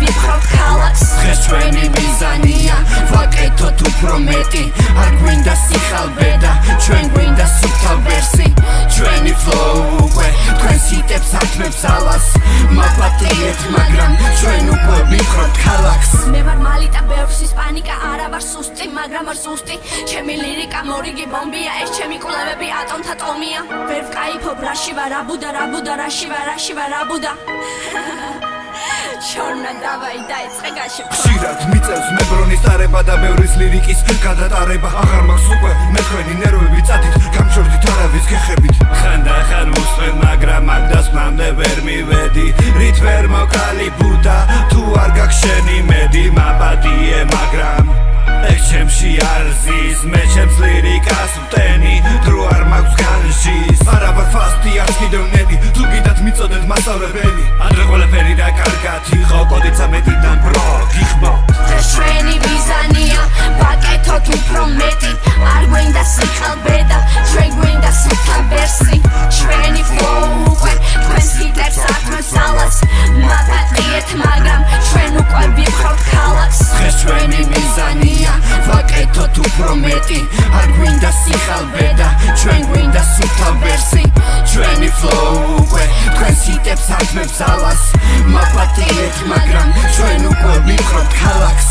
ვიფხავთ ქალაქს დღეს ჩვენი მიზანია ვაკეთოთ უფრო მეტი არ გვინდა სიხალბედა ჩვენ გვინდა სუფთა ვერსი ჩვენი flow უკვე თქვენს ჰიტებს ათმევს ალას მაპატიეთ მაგრამ ჩვენ უკვე ვიფხავთ ქალაქს მე ვარ მალიტა ბევრსის პანიკა არა ვარ სუსტი მაგრამ ვარ სუსტი ჩემი ლირიკა მორიგი ბომბია ეს ჩემი კვლევები ატომთა ტომია ვერ ვკაიფობ რაში ვარ აბუდა რაში ვარ აბუდა ჩორნა დავაი დაიწყე გაშეფო ხშირად მიწევს მებრონის ტარება და ბევრის ლირიკის გადატარება აღარ მაქვს უკვე მე თქვენი ნერვები წადით გამჩორდით არავის გეხებით ხანდახან ვუსვენ მაგრამ აქ დასმამდე ვერ მივედი რით ვერ მოკალი ბუდა თუ არ გაქვს შენი მედი მაპატიე მაგრამ ეგ ჩემში არ ზის მე ჩემს ლირიკას ვტენი დრო არ მაქვს განშის არა ვარ ფასტი არც კიდევ ნედი თუ გიდათ მიწოდეთ მასწავლებელი ადრე ყველაფერი და კარგად იყო კოდიცა მეტიდან ბრო გიხმო ეს ჩვენი მიზანია ვაკეთოთ უფრო მეტი არ გვინდა სიხალბედა ჩვენ გვინდა სუფთა ვერსი ჩვენი flow უკვე თქვენს ჰიტებს ათმევს ალას მაპატიეთ მაგრამ ჩვენ უკვე ვიფხავთ ქალაქს დღეს ჩვენი მიზანია ვაკეთოთ უფრო მეტი არ გვინდა სიხალბედა ჩვენ გვინდა სუფთა ვერსი ჩვენი flow უკვე თქვენს ჰიტებს ათმევს ალას მაპატიეთ მაგრამ ჩვენ უკვე ვიფხავთ ქალაქს